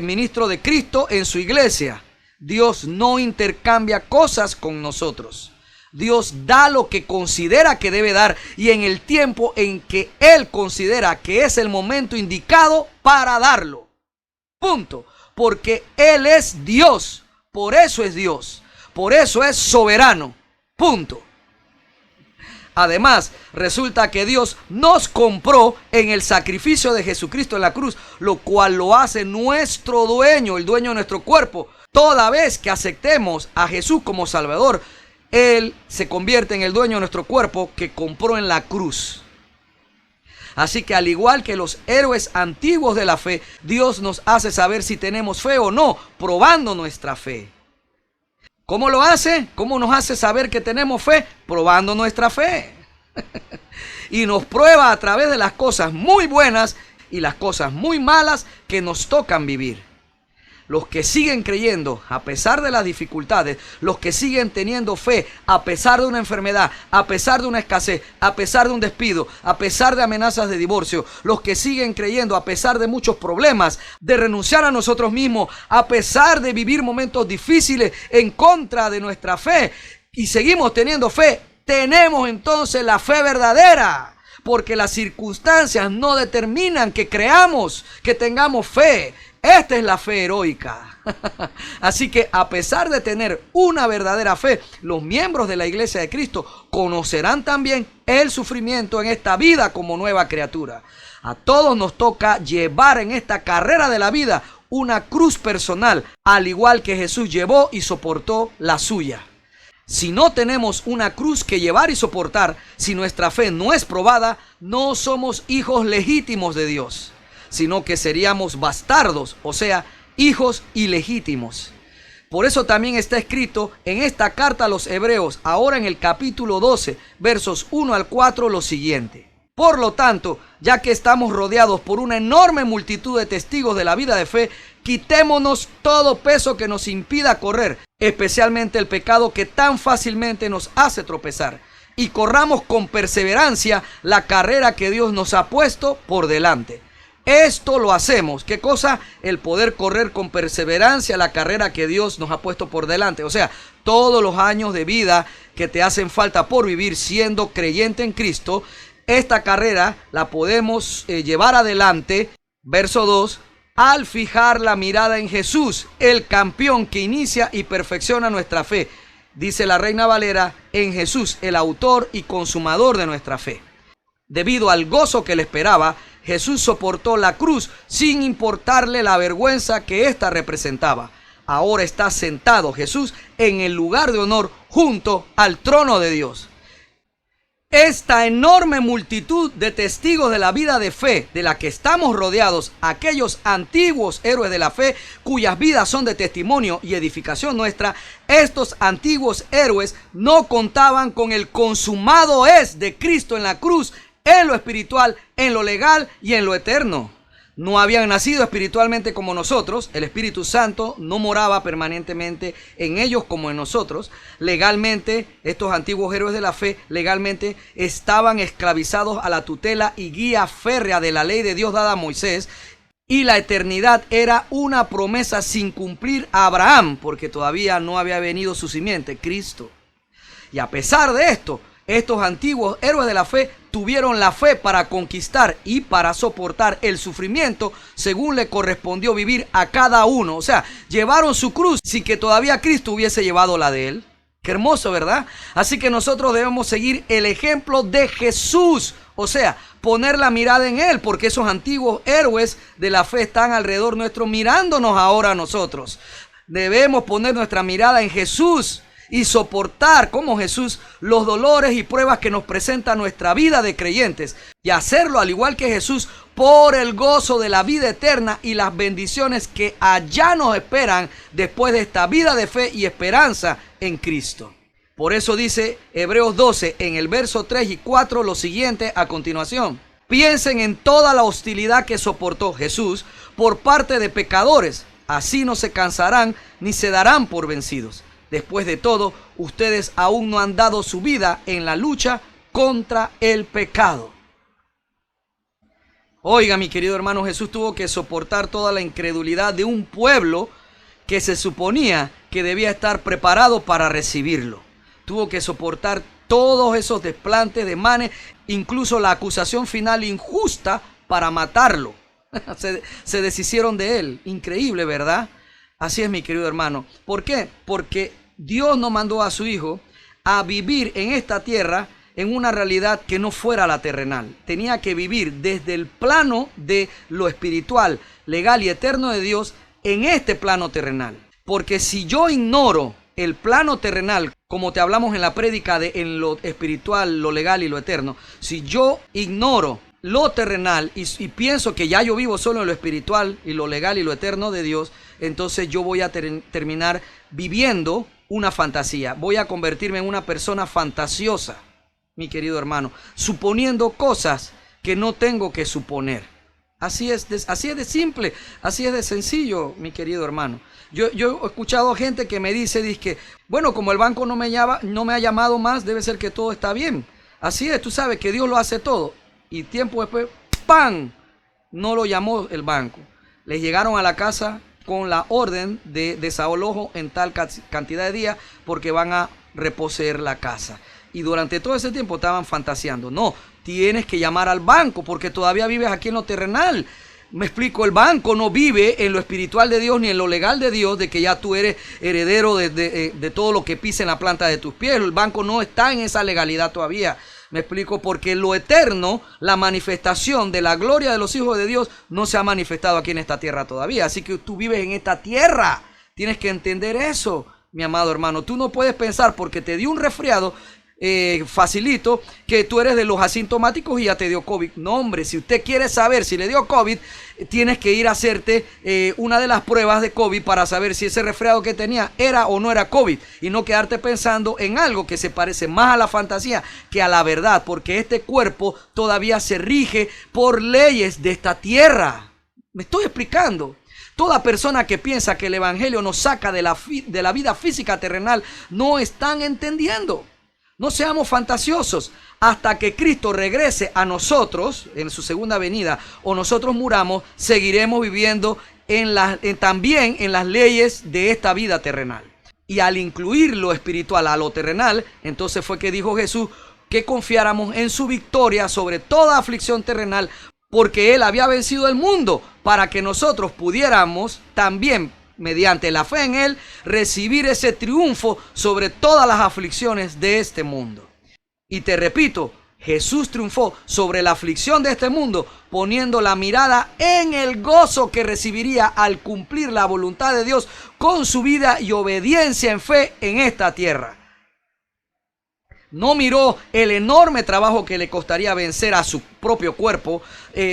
ministro de Cristo en su iglesia. Dios no intercambia cosas con nosotros. Dios da lo que considera que debe dar y en el tiempo en que Él considera que es el momento indicado para darlo. Punto. Porque Él es Dios. Por eso es Dios. Por eso es soberano. Punto. Además, resulta que Dios nos compró en el sacrificio de Jesucristo en la cruz, lo cual lo hace nuestro dueño, el dueño de nuestro cuerpo. Toda vez que aceptemos a Jesús como Salvador, Él se convierte en el dueño de nuestro cuerpo que compró en la cruz. Así que al igual que los héroes antiguos de la fe, Dios nos hace saber si tenemos fe o no, probando nuestra fe. ¿Cómo lo hace? ¿Cómo nos hace saber que tenemos fe? Probando nuestra fe. Y nos prueba a través de las cosas muy buenas y las cosas muy malas que nos tocan vivir. Los que siguen creyendo a pesar de las dificultades, los que siguen teniendo fe a pesar de una enfermedad, a pesar de una escasez, a pesar de un despido, a pesar de amenazas de divorcio, los que siguen creyendo a pesar de muchos problemas, de renunciar a nosotros mismos, a pesar de vivir momentos difíciles en contra de nuestra fe y seguimos teniendo fe, tenemos entonces la fe verdadera. Porque las circunstancias no determinan que creamos, que tengamos fe. Esta es la fe heroica. Así que a pesar de tener una verdadera fe, los miembros de la Iglesia de Cristo conocerán también el sufrimiento en esta vida como nueva criatura. A todos nos toca llevar en esta carrera de la vida una cruz personal, al igual que Jesús llevó y soportó la suya. Si no tenemos una cruz que llevar y soportar, si nuestra fe no es probada, no somos hijos legítimos de Dios, sino que seríamos bastardos, o sea, hijos ilegítimos. Por eso también está escrito en esta carta a los Hebreos, ahora en el capítulo 12, versos 1 al 4, lo siguiente. Por lo tanto, ya que estamos rodeados por una enorme multitud de testigos de la vida de fe, quitémonos todo peso que nos impida correr, especialmente el pecado que tan fácilmente nos hace tropezar, y corramos con perseverancia la carrera que Dios nos ha puesto por delante. Esto lo hacemos. ¿Qué cosa? El poder correr con perseverancia la carrera que Dios nos ha puesto por delante. O sea, todos los años de vida que te hacen falta por vivir siendo creyente en Cristo, esta carrera la podemos llevar adelante. Verso 2. Al fijar la mirada en Jesús, el campeón que inicia y perfecciona nuestra fe. Dice la Reina Valera, en Jesús, el autor y consumador de nuestra fe. Debido al gozo que le esperaba, Jesús soportó la cruz sin importarle la vergüenza que ésta representaba. Ahora está sentado Jesús en el lugar de honor junto al trono de Dios. Esta enorme multitud de testigos de la vida de fe de la que estamos rodeados, aquellos antiguos héroes de la fe cuyas vidas son de testimonio y edificación nuestra, estos antiguos héroes no contaban con el consumado es de Cristo en la cruz, en lo espiritual, en lo legal y en lo eterno. No habían nacido espiritualmente como nosotros. El Espíritu Santo no moraba permanentemente en ellos como en nosotros. Legalmente, estos antiguos héroes de la fe, legalmente estaban esclavizados a la tutela y guía férrea de la ley de Dios dada a Moisés. Y la eternidad era una promesa sin cumplir a Abraham, porque todavía no había venido su simiente, Cristo. Y a pesar de esto, estos antiguos héroes de la fe tuvieron la fe para conquistar y para soportar el sufrimiento según le correspondió vivir a cada uno. O sea, llevaron su cruz sin que todavía Cristo hubiese llevado la de él. Qué hermoso, ¿verdad? Así que nosotros debemos seguir el ejemplo de Jesús. O sea, poner la mirada en él, porque esos antiguos héroes de la fe están alrededor nuestro mirándonos ahora a nosotros. Debemos poner nuestra mirada en Jesús y soportar como Jesús los dolores y pruebas que nos presenta nuestra vida de creyentes, y hacerlo al igual que Jesús por el gozo de la vida eterna y las bendiciones que allá nos esperan después de esta vida de fe y esperanza en Cristo. Por eso dice Hebreos 12 en el verso 3 y 4 lo siguiente a continuación: piensen en toda la hostilidad que soportó Jesús por parte de pecadores, así no se cansarán ni se darán por vencidos. Después de todo, ustedes aún no han dado su vida en la lucha contra el pecado. Oiga, mi querido hermano, Jesús tuvo que soportar toda la incredulidad de un pueblo que se suponía que debía estar preparado para recibirlo. Tuvo que soportar todos esos desplantes de manes, incluso la acusación final injusta para matarlo. Se deshicieron de él. Increíble, ¿verdad? Así es, mi querido hermano. ¿Por qué? Porque Dios no mandó a su Hijo a vivir en esta tierra en una realidad que no fuera la terrenal. Tenía que vivir desde el plano de lo espiritual, legal y eterno de Dios en este plano terrenal. Porque si yo ignoro el plano terrenal, como te hablamos en la prédica de en lo espiritual, lo legal y lo eterno, si yo ignoro lo terrenal y pienso que ya yo vivo solo en lo espiritual y lo legal y lo eterno de Dios, entonces yo voy a terminar viviendo una fantasía. Voy a convertirme en una persona fantasiosa, mi querido hermano, suponiendo cosas que no tengo que suponer. Así es de simple, así es de sencillo, mi querido hermano. Yo he escuchado gente que me dice que, bueno, como el banco no me ha llamado más, debe ser que todo está bien. Así es, tú sabes que Dios lo hace todo. Y tiempo después, ¡pam!, no lo llamó el banco. Les llegaron a la casa con la orden de desalojo en tal cantidad de días porque van a reposeer la casa. Y durante todo ese tiempo estaban fantaseando. No, tienes que llamar al banco porque todavía vives aquí en lo terrenal. Me explico, el banco no vive en lo espiritual de Dios ni en lo legal de Dios, de que ya tú eres heredero de todo lo que pisa en la planta de tus pies. El banco no está en esa legalidad todavía. Me explico, porque lo eterno, la manifestación de la gloria de los hijos de Dios no se ha manifestado aquí en esta tierra todavía. Así que tú vives en esta tierra. Tienes que entender eso, mi amado hermano. Tú no puedes pensar porque te dio un resfriado facilito que tú eres de los asintomáticos y ya te dio COVID. No, hombre, si usted quiere saber si le dio COVID, tienes que ir a hacerte una de las pruebas de COVID para saber si ese resfriado que tenía era o no era COVID, y no quedarte pensando en algo que se parece más a la fantasía que a la verdad, porque este cuerpo todavía se rige por leyes de esta tierra. ¿Me estoy explicando? Toda persona que piensa que el evangelio nos saca de la vida física terrenal no están entendiendo. No seamos fantasiosos. Hasta que Cristo regrese a nosotros en su segunda venida o nosotros muramos, seguiremos viviendo también en las leyes de esta vida terrenal. Y al incluir lo espiritual a lo terrenal, entonces fue que dijo Jesús que confiáramos en su victoria sobre toda aflicción terrenal, porque Él había vencido el mundo, para que nosotros pudiéramos también, mediante la fe en Él, recibir ese triunfo sobre todas las aflicciones de este mundo. Y te repito, Jesús triunfó sobre la aflicción de este mundo, poniendo la mirada en el gozo que recibiría al cumplir la voluntad de Dios con su vida y obediencia en fe en esta tierra. No miró el enorme trabajo que le costaría vencer a su propio cuerpo.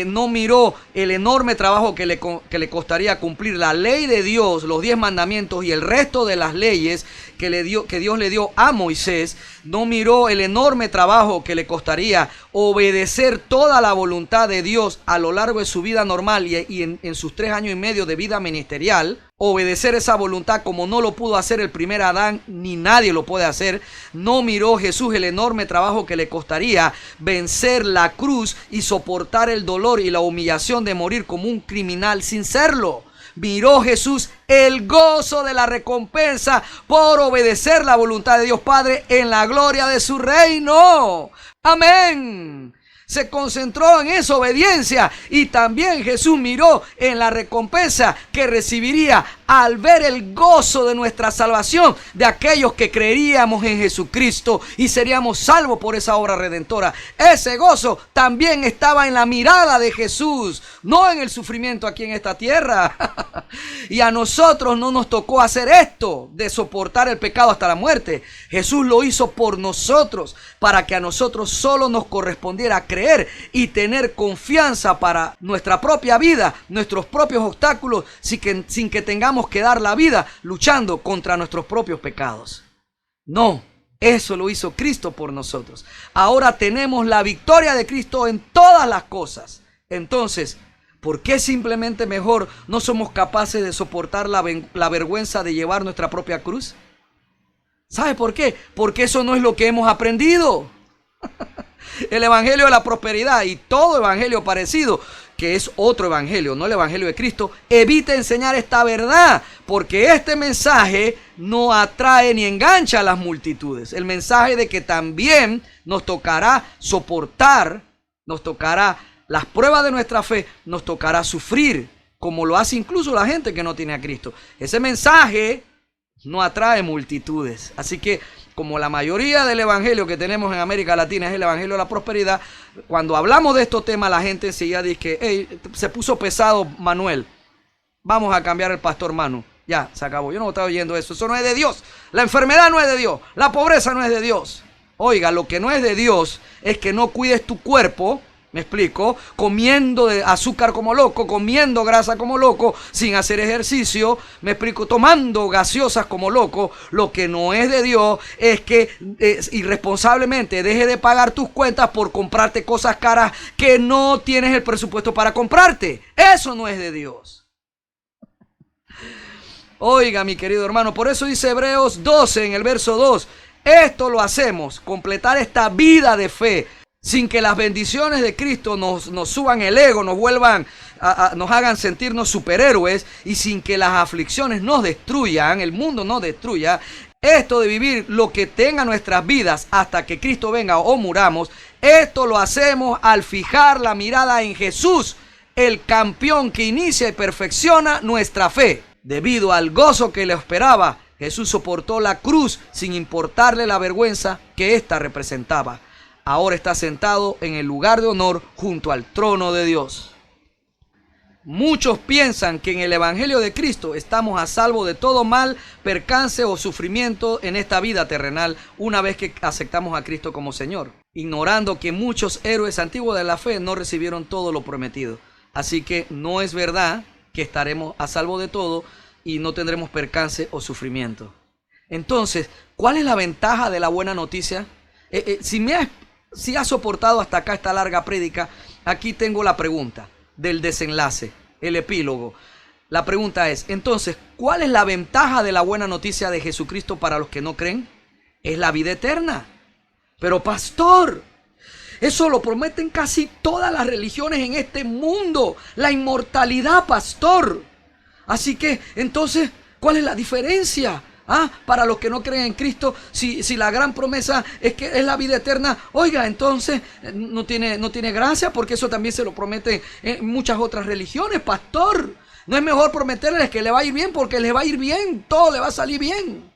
No miró el enorme trabajo que le costaría cumplir la ley de Dios, los 10 mandamientos y el resto de las leyes que Dios le dio a Moisés. No miró el enorme trabajo que le costaría obedecer toda la voluntad de Dios a lo largo de su vida normal y en sus 3 años y medio de vida ministerial. Obedecer esa voluntad como no lo pudo hacer el primer Adán, ni nadie lo puede hacer. No miró Jesús el enorme trabajo que le costaría vencer la cruz y soportar el dolor y la humillación de morir como un criminal sin serlo. Miró Jesús el gozo de la recompensa por obedecer la voluntad de Dios Padre en la gloria de su reino. Amén. Se concentró en esa obediencia, y también Jesús miró en la recompensa que recibiría al ver el gozo de nuestra salvación de aquellos que creeríamos en Jesucristo y seríamos salvos por esa obra redentora. Ese gozo también estaba en la mirada de Jesús, no en el sufrimiento aquí en esta tierra. Y a nosotros no nos tocó hacer esto de soportar el pecado hasta la muerte. Jesús lo hizo por nosotros, para que a nosotros solo nos correspondiera creer y tener confianza para nuestra propia vida, nuestros propios obstáculos, sin que tengamos que dar la vida luchando contra nuestros propios pecados. No, eso lo hizo Cristo por nosotros. Ahora tenemos la victoria de Cristo en todas las cosas. Entonces, ¿por qué simplemente mejor no somos capaces de soportar la vergüenza de llevar nuestra propia cruz? ¿Sabe por qué? Porque eso no es lo que hemos aprendido. El evangelio de la prosperidad y todo evangelio parecido, que es otro evangelio, no el evangelio de Cristo, evita enseñar esta verdad, porque este mensaje no atrae ni engancha a las multitudes. El mensaje de que también nos tocará soportar, nos tocará las pruebas de nuestra fe, nos tocará sufrir, como lo hace incluso la gente que no tiene a Cristo. Ese mensaje no atrae multitudes. Así que, como la mayoría del evangelio que tenemos en América Latina es el evangelio de la prosperidad, cuando hablamos de estos temas, la gente enseguida dice: hey, se puso pesado Manuel, vamos a cambiar el pastor Manu. Ya, se acabó. Yo no estaba oyendo eso. Eso no es de Dios. La enfermedad no es de Dios. La pobreza no es de Dios. Oiga, lo que no es de Dios es que no cuides tu cuerpo. ¿Me explico? Comiendo azúcar como loco, comiendo grasa como loco, sin hacer ejercicio. ¿Me explico? Tomando gaseosas como loco. Lo que no es de Dios es que irresponsablemente deje de pagar tus cuentas por comprarte cosas caras que no tienes el presupuesto para comprarte. Eso no es de Dios. Oiga, mi querido hermano, por eso dice Hebreos 12 en el verso 2. Esto lo hacemos, completar esta vida de fe, sin que las bendiciones de Cristo nos suban el ego, nos hagan sentirnos superhéroes, y sin que las aflicciones nos destruyan, el mundo nos destruya. Esto de vivir lo que tenga nuestras vidas hasta que Cristo venga o muramos, esto lo hacemos al fijar la mirada en Jesús, el campeón que inicia y perfecciona nuestra fe. Debido al gozo que le esperaba, Jesús soportó la cruz sin importarle la vergüenza que ésta representaba. Ahora está sentado en el lugar de honor junto al trono de Dios. Muchos piensan que en el Evangelio de Cristo estamos a salvo de todo mal, percance o sufrimiento en esta vida terrenal una vez que aceptamos a Cristo como Señor, ignorando que muchos héroes antiguos de la fe no recibieron todo lo prometido. Así que no es verdad que estaremos a salvo de todo y no tendremos percance o sufrimiento. Entonces, ¿cuál es la ventaja de la buena noticia? Si has soportado hasta acá esta larga prédica, aquí tengo la pregunta del desenlace, el epílogo. La pregunta es, entonces, ¿cuál es la ventaja de la buena noticia de Jesucristo para los que no creen? Es la vida eterna. Pero pastor, eso lo prometen casi todas las religiones en este mundo. La inmortalidad, pastor. Así que, entonces, ¿cuál es la diferencia? Para los que no creen en Cristo, si la gran promesa es que es la vida eterna, oiga, entonces no tiene gracia, porque eso también se lo prometen en muchas otras religiones, pastor. No es mejor prometerles que le va a ir bien, porque les va a ir bien, todo le va a salir bien.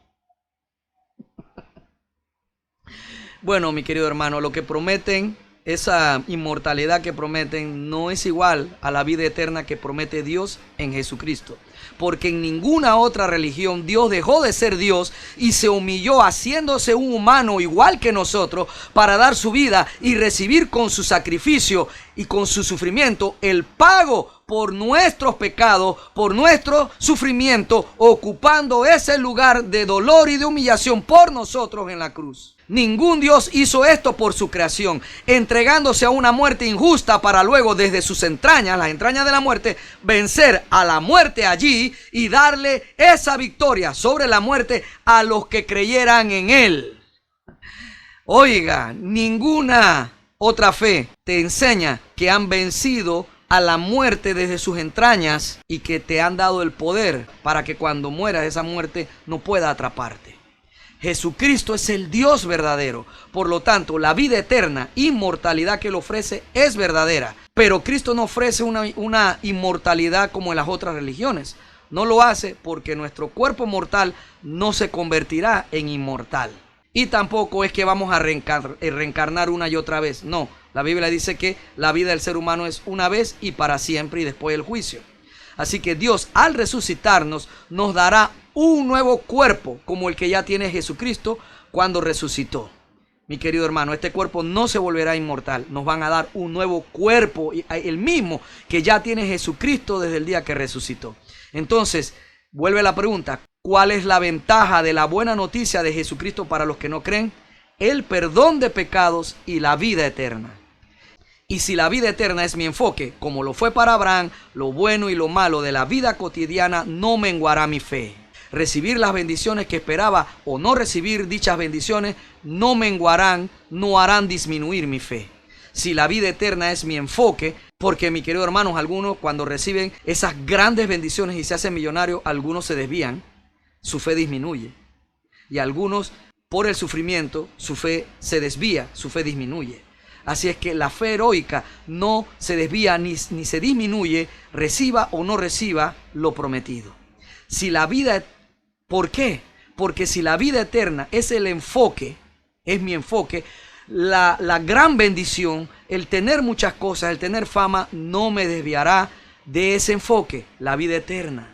Bueno, mi querido hermano, lo que prometen, esa inmortalidad que prometen, no es igual a la vida eterna que promete Dios en Jesucristo. Porque en ninguna otra religión Dios dejó de ser Dios y se humilló haciéndose un humano igual que nosotros para dar su vida y recibir con su sacrificio y con su sufrimiento el pago por nuestros pecados, por nuestro sufrimiento, ocupando ese lugar de dolor y de humillación por nosotros en la cruz. Ningún Dios hizo esto por su creación, entregándose a una muerte injusta para luego desde sus entrañas, las entrañas de la muerte, vencer a la muerte allí y darle esa victoria sobre la muerte a los que creyeran en Él. Oiga, ninguna otra fe te enseña que han vencido a la muerte desde sus entrañas y que te han dado el poder para que cuando mueras esa muerte no pueda atraparte. Jesucristo es el Dios verdadero. Por lo tanto, la vida eterna, inmortalidad que Él ofrece es verdadera. Pero Cristo no ofrece una inmortalidad como en las otras religiones. No lo hace porque nuestro cuerpo mortal no se convertirá en inmortal. Y tampoco es que vamos a reencarnar una y otra vez. No, la Biblia dice que la vida del ser humano es una vez y para siempre y después del juicio. Así que Dios, al resucitarnos, nos dará un nuevo cuerpo como el que ya tiene Jesucristo cuando resucitó. Mi querido hermano, este cuerpo no se volverá inmortal. Nos van a dar un nuevo cuerpo, el mismo que ya tiene Jesucristo desde el día que resucitó. Entonces, vuelve la pregunta, ¿cuál es la ventaja de la buena noticia de Jesucristo para los que no creen? El perdón de pecados y la vida eterna. Y si la vida eterna es mi enfoque, como lo fue para Abraham, lo bueno y lo malo de la vida cotidiana no menguará mi fe. Recibir las bendiciones que esperaba o no recibir dichas bendiciones no menguarán, no harán disminuir mi fe. Si la vida eterna es mi enfoque, porque mi querido hermanos, algunos cuando reciben esas grandes bendiciones y se hacen millonarios, algunos se desvían, su fe disminuye. Y algunos por el sufrimiento, su fe se desvía, su fe disminuye. Así es que la fe heroica no se desvía ni se disminuye, reciba o no reciba lo prometido. Si la vida, ¿por qué? Porque si la vida eterna es el enfoque, es mi enfoque, la gran bendición, el tener muchas cosas, el tener fama, no me desviará de ese enfoque, la vida eterna.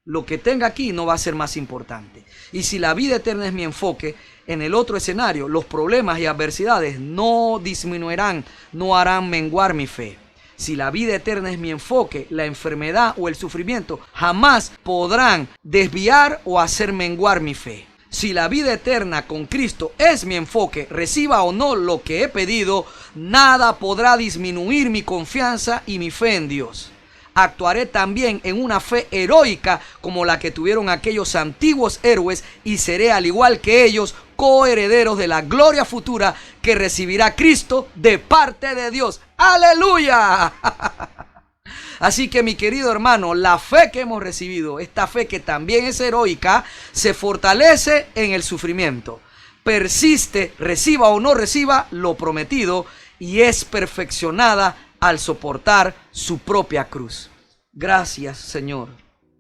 Lo que tenga aquí no va a ser más importante. Y si la vida eterna es mi enfoque, en el otro escenario, los problemas y adversidades no disminuirán, no harán menguar mi fe. Si la vida eterna es mi enfoque, la enfermedad o el sufrimiento jamás podrán desviar o hacer menguar mi fe. Si la vida eterna con Cristo es mi enfoque, reciba o no lo que he pedido, nada podrá disminuir mi confianza y mi fe en Dios. Actuaré también en una fe heroica como la que tuvieron aquellos antiguos héroes y seré al igual que ellos coherederos de la gloria futura que recibirá Cristo de parte de Dios. ¡Aleluya! Así que mi querido hermano, la fe que hemos recibido, esta fe que también es heroica, se fortalece en el sufrimiento. Persiste, reciba o no reciba lo prometido y es perfeccionada al soportar su propia cruz. Gracias, Señor,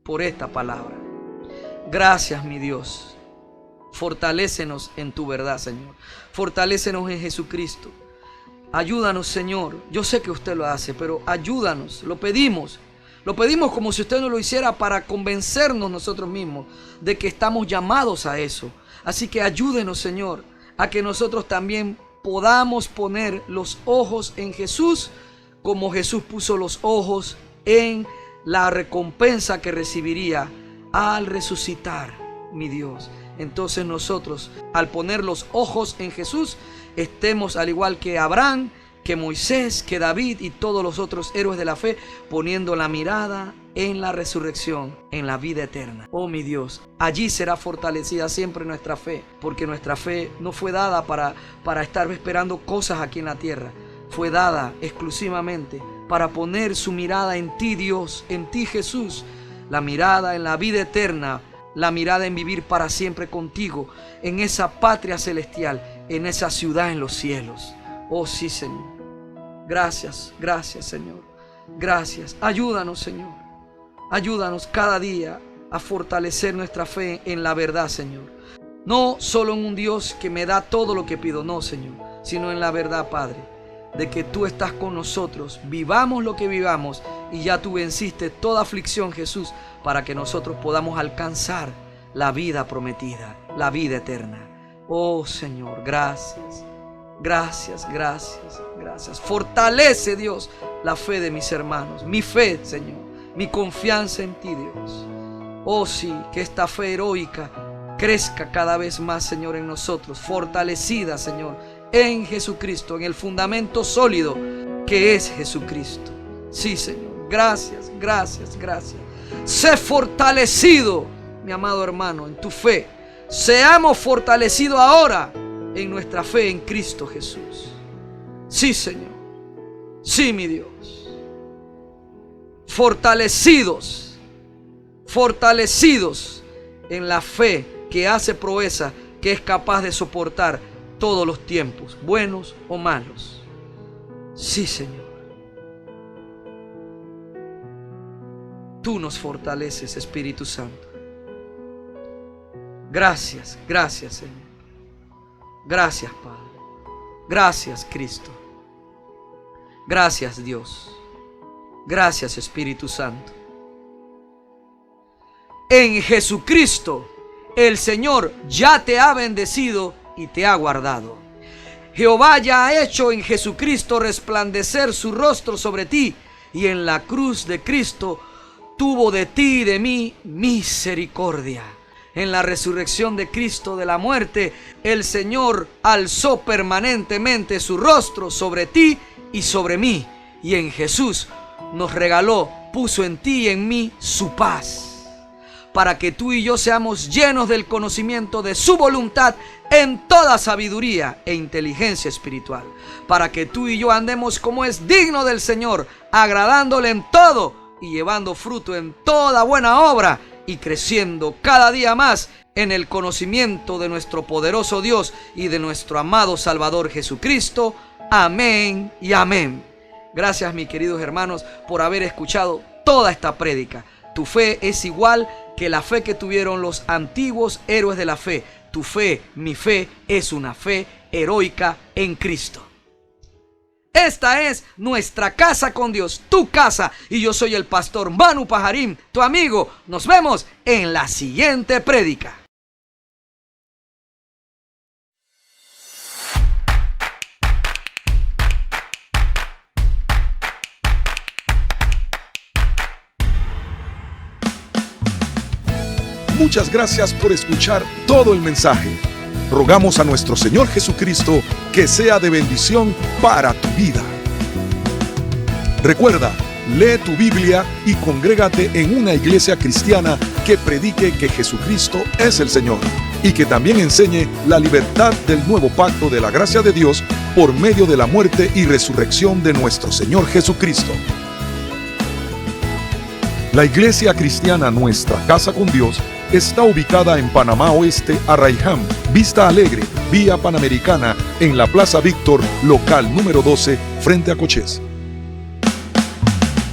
por esta palabra. Gracias, mi Dios. Fortalécenos en tu verdad, Señor. Fortalécenos en Jesucristo. Ayúdanos, Señor. Yo sé que usted lo hace, pero ayúdanos. Lo pedimos Lo pedimos como si usted no lo hiciera para convencernos nosotros mismos de que estamos llamados a eso. Así que ayúdenos, Señor, a que nosotros también podamos poner los ojos en Jesús, como Jesús puso los ojos en la recompensa que recibiría al resucitar, mi Dios. Entonces nosotros, al poner los ojos en Jesús, estemos al igual que Abraham, que Moisés, que David y todos los otros héroes de la fe, poniendo la mirada en la resurrección, en la vida eterna. Oh mi Dios, allí será fortalecida siempre nuestra fe, porque nuestra fe no fue dada para estar esperando cosas aquí en la tierra. Fue dada exclusivamente para poner su mirada en ti, Dios, en ti, Jesús, la mirada en la vida eterna, la mirada en vivir para siempre contigo, en esa patria celestial, en esa ciudad en los cielos. Oh sí, Señor. Gracias, gracias, Señor. Gracias. Ayúdanos, Señor. Ayúdanos cada día a fortalecer nuestra fe en la verdad, Señor. No solo en un Dios que me da todo lo que pido, no, Señor, sino en la verdad, Padre, de que tú estás con nosotros, vivamos lo que vivamos, y ya tú venciste toda aflicción, Jesús, para que nosotros podamos alcanzar la vida prometida, la vida eterna. Oh Señor, gracias. Gracias, gracias, gracias. Fortalece, Dios, la fe de mis hermanos, mi fe, Señor, mi confianza en ti, Dios. Oh sí, que esta fe heroica crezca cada vez más, Señor, en nosotros, fortalecida, Señor, en Jesucristo, en el fundamento sólido que es Jesucristo. Sí, Señor, gracias, gracias, gracias. Sé fortalecido, mi amado hermano, en tu fe. Seamos fortalecidos ahora en nuestra fe en Cristo Jesús. Sí, Señor. Sí, mi Dios. Fortalecidos en la fe que hace proeza, que es capaz de soportar todos los tiempos, buenos o malos. Sí, Señor. Tú nos fortaleces, Espíritu Santo. Gracias, gracias, Señor. Gracias, Padre. Gracias, Cristo. Gracias, Dios. Gracias, Espíritu Santo. En Jesucristo, el Señor ya te ha bendecido y te ha guardado. Jehová ya ha hecho en Jesucristo resplandecer su rostro sobre ti, y en la cruz de Cristo tuvo de ti y de mí misericordia. En la resurrección de Cristo de la muerte, el Señor alzó permanentemente su rostro sobre ti y sobre mí. Y en Jesús nos regaló, puso en ti y en mí su paz, para que tú y yo seamos llenos del conocimiento de su voluntad en toda sabiduría e inteligencia espiritual, para que tú y yo andemos como es digno del Señor, agradándole en todo y llevando fruto en toda buena obra, y creciendo cada día más en el conocimiento de nuestro poderoso Dios y de nuestro amado Salvador Jesucristo. Amén y amén. Gracias, mis queridos hermanos, por haber escuchado toda esta prédica. Tu fe es igual que la fe que tuvieron los antiguos héroes de la fe. Tu fe, mi fe, es una fe heroica en Cristo. Esta es nuestra casa con Dios, tu casa, y yo soy el pastor Manu Pajarín, tu amigo. Nos vemos en la siguiente prédica. Muchas gracias por escuchar todo el mensaje. Rogamos a nuestro Señor Jesucristo que sea de bendición para tu vida. Recuerda, lee tu Biblia y congrégate en una iglesia cristiana que predique que Jesucristo es el Señor y que también enseñe la libertad del nuevo pacto de la gracia de Dios por medio de la muerte y resurrección de nuestro Señor Jesucristo. La iglesia cristiana Nuestra Casa con Dios está ubicada en Panamá Oeste, Arraiján, Vista Alegre, Vía Panamericana, en la Plaza Víctor, local número 12, frente a Cochés.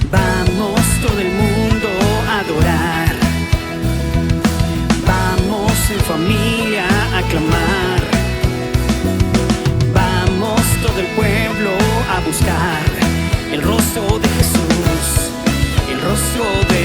Vamos todo el mundo a adorar. Vamos en familia a clamar. Vamos todo el pueblo a buscar el rostro de Jesús, el rostro de